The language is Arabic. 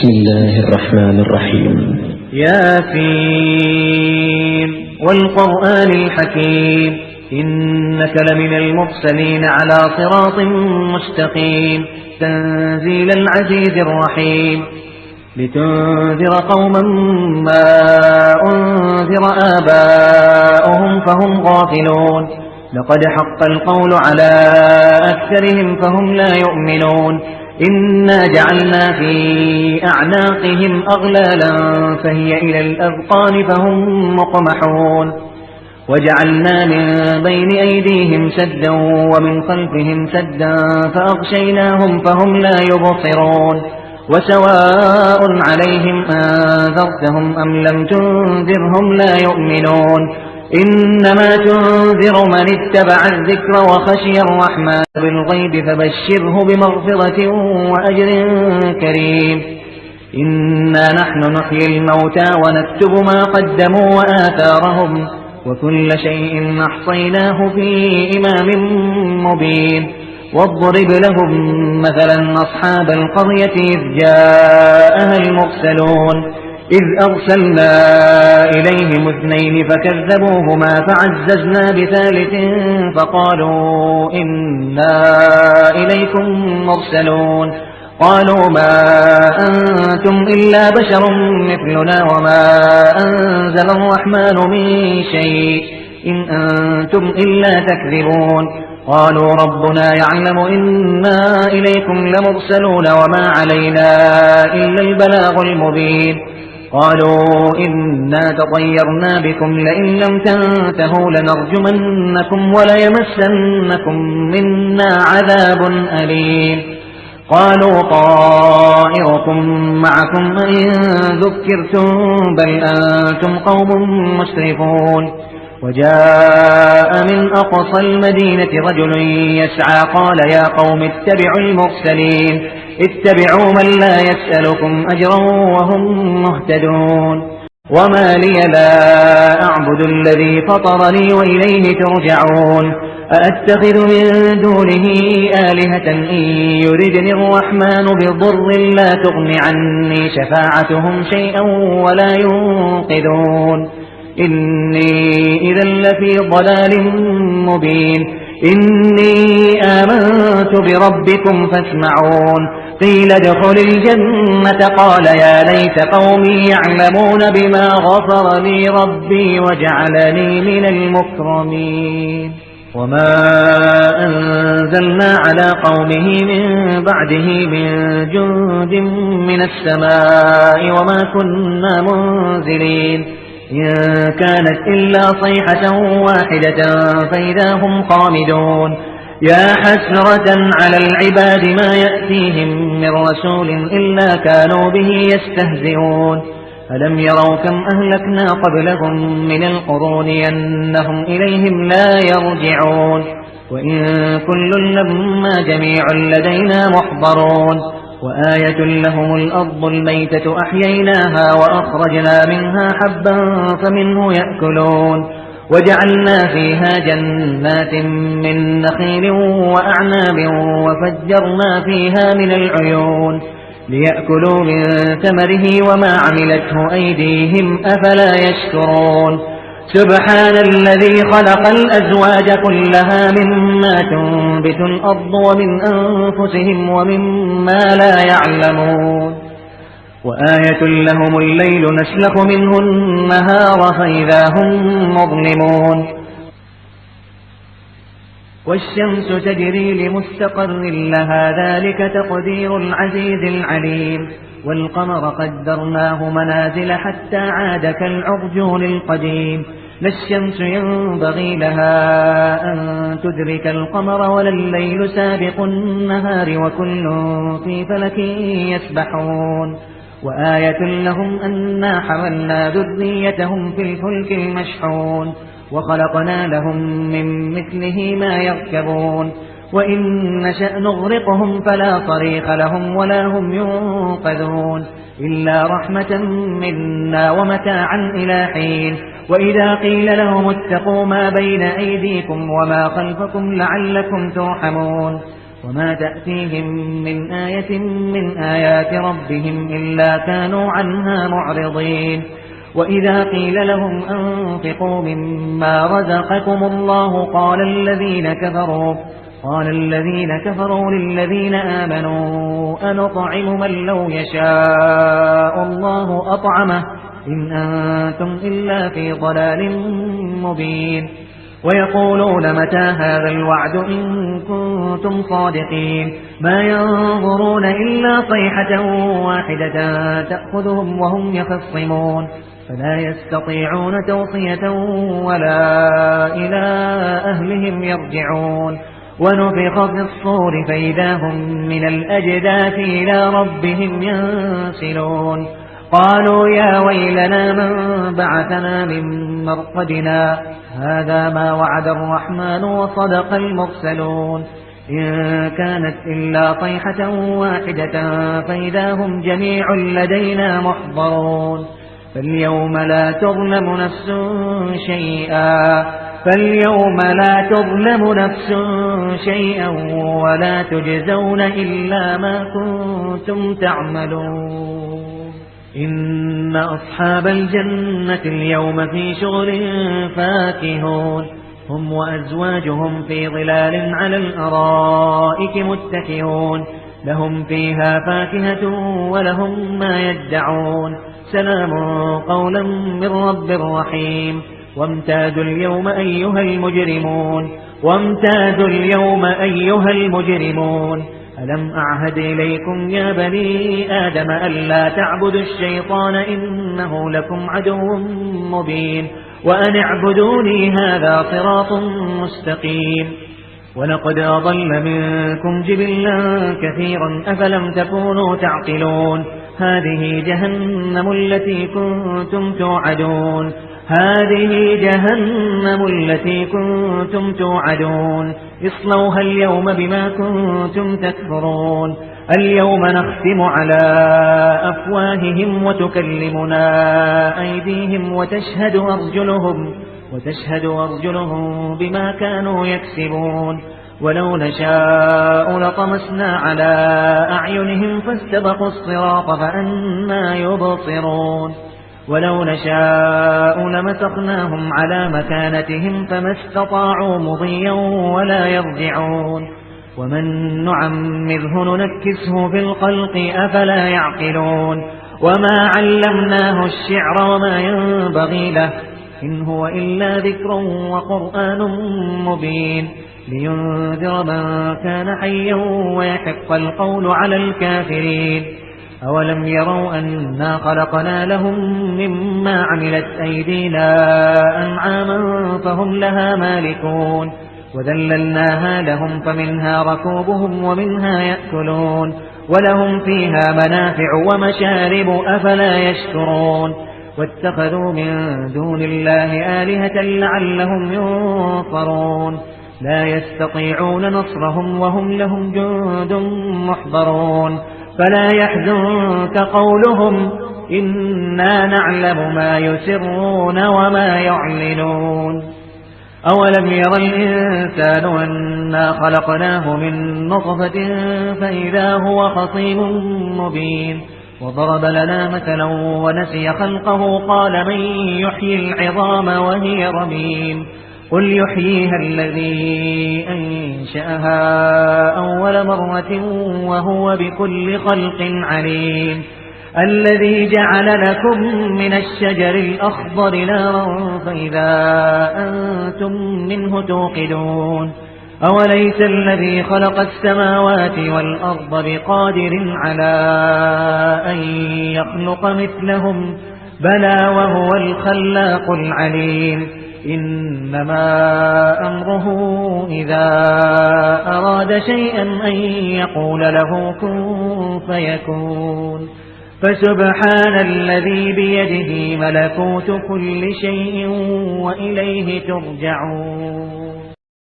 بسم الله الرحمن الرحيم. ياسين والقرآن الحكيم إنك لمن المرسلين على صراط مستقيم تنزيل العزيز الرحيم لتنذر قوما ما أنذر آباؤهم فهم غافلون لقد حق القول على أكثرهم فهم لا يؤمنون إنا جعلنا في أعناقهم أغلالا فهي إلى الأذقان فهم مقمحون وجعلنا من بين أيديهم سدا ومن خلفهم سدا فأغشيناهم فهم لا يبصرون وسواء عليهم أنذرتهم أم لم تنذرهم لا يؤمنون إنما تنذر من اتبع الذكر وخشي الرحمن بالغيب فبشره بمغفرة وأجر كريم إنا نحن نحيي الموتى ونكتب ما قدموا وآثارهم وكل شيء أحصيناه في إمام مبين واضرب لهم مثلا أصحاب القرية إذ جاءها المرسلون إذ أرسلنا إليهم اثنين فكذبوهما فعززنا بثالث فقالوا إنا إليكم مرسلون قالوا ما أنتم إلا بشر مثلنا وما أنزل الرحمن من شيء إن أنتم إلا تكذبون قالوا ربنا يعلم إنا إليكم لمرسلون وما علينا إلا البلاغ المبين قالوا إنا تطيرنا بكم لئن لم تنتهوا لنرجمنكم وليمسنكم منا عذاب أليم قالوا طائركم معكم إن ذكرتم بل أنتم قوم مسرفون وجاء من أقصى المدينة رجل يسعى قال يا قوم اتبعوا المرسلين اتبعوا من لا يسألكم أجرا وهم مهتدون وما لي لا أعبد الذي فطرني وإليه ترجعون أأتخذ من دونه آلهة إن يردني الرحمن بضر لا تغن عني شفاعتهم شيئا ولا ينقذون إني إذا لفي ضلال مبين إني آمنت بربكم فاسمعون قيل ادخل الجنة قال يا ليت قومي يعلمون بما غفر لي ربي وجعلني من المكرمين وما أنزلنا على قومه من بعده من جند من السماء وما كنا منزلين إن كانت إلا صيحة واحدة فإذا هم خامدون يا حسرة على العباد ما يأتيهم من رسول إلا كانوا به يستهزئون ألم يروا كم أهلكنا قبلهم من القرون أنهم إليهم لا يرجعون وإن كل لما جميع لدينا محضرون وآية لهم الأرض الميتة أحييناها وأخرجنا منها حبا فمنه يأكلون وجعلنا فيها جنات من نخيل وأعناب وفجرنا فيها من العيون ليأكلوا من ثمره وما عملته أيديهم أفلا يشكرون سبحان الذي خلق الأزواج كلها مما تنبت الأرض ومن أنفسهم ومما لا يعلمون وآية لهم الليل نسلخ منه النهار فإذا هم مظلمون والشمس تجري لمستقر لها ذلك تقدير العزيز العليم والقمر قدرناه منازل حتى عاد كالعرجون القديم لا الشمس ينبغي لها أن تدرك القمر ولا الليل سابق النهار وكل في فلك يسبحون وآية لهم أنا حملنا ذريتهم في الفلك المشحون وخلقنا لهم من مثله ما يركبون وإن نشأ نغرقهم فلا صريخ لهم ولا هم ينقذون إلا رحمة منا ومتاعا إلى حين وإذا قيل لهم اتقوا ما بين أيديكم وما خلفكم لعلكم ترحمون وما تأتيهم من آية من آيات ربهم إلا كانوا عنها معرضين وإذا قيل لهم أنفقوا مما رزقكم الله قال الذين كفروا للذين آمنوا أنطعم من لو يشاء الله أطعمه إن أنتم إلا في ضلال مبين ويقولون متى هذا الوعد إن كنتم صادقين ما ينظرون إلا صيحة واحدة تأخذهم وهم يخصمون فلا يستطيعون توصية ولا إلى أهلهم يرجعون ونفخ في الصور فإذا هم من الأجداث إلى ربهم ينسلون قالوا يا ويلنا من بعثنا من مرقدنا هذا ما وعد الرحمن وصدق المرسلون إن كانت إلا صيحة واحدة فإذا هم جميع لدينا محضرون فاليوم لا تظلم نفس شيئا ولا تجزون إلا ما كنتم تعملون إن أصحاب الجنة اليوم في شغل فاكهون هم وأزواجهم في ظلال على الأرائك متكئون لهم فيها فاكهة ولهم ما يدعون سلام قولا من رب رحيم وامتازوا اليوم أيها المجرمون ألم أعهد إليكم يا بني آدم ألا تعبدوا الشيطان إنه لكم عدو مبين وأن اعبدوني هذا صراط مستقيم ولقد أضل منكم جبلا كثيرا أفلم تكونوا تعقلون هذه جهنم التي كنتم توعدون اصلوها اليوم بما كنتم تكفرون اليوم نختم على أفواههم وتكلمنا أيديهم وتشهد أرجلهم بما كانوا يكسبون ولو نشاء لطمسنا على أعينهم فاستبقوا الصراط فأنى يبصرون ولو نشاء لمسخناهم على مكانتهم فما استطاعوا مضيا ولا يرجعون ومن نعمره ننكسه في الخلق أفلا يعقلون وما علمناه الشعر وما ينبغي له إن هو إلا ذكر وقرآن مبين لينذر من كان حيا ويحق القول على الكافرين أولم يروا أنا خلقنا لهم مما عملت أيدينا أنعاما فهم لها مالكون وذللناها لهم فمنها ركوبهم ومنها يأكلون ولهم فيها منافع ومشارب أفلا يشكرون واتخذوا من دون الله آلهة لعلهم ينصرون لا يستطيعون نصرهم وهم لهم جند محضرون فلا يحزنك قولهم إنا نعلم ما يسرون وما يعلنون أولم ير الإنسان أنا خلقناه من نطفة فإذا هو خصيم مبين وضرب لنا مثلا ونسي خلقه قال من يحيي العظام وهي رميم قل يحييها الذي أنشأها أول مرة وهو بكل خلق عليم الذي جعل لكم من الشجر الأخضر نارا فإذا أنتم منه توقدون أوليس الذي خلق السماوات والأرض بقادر على أن يخلق مثلهم بلى وهو الخلاق العليم إنما أمره إذا أراد شيئا أن يقول له كن فيكون فسبحان الذي بيده ملكوت كل شيء وإليه ترجعون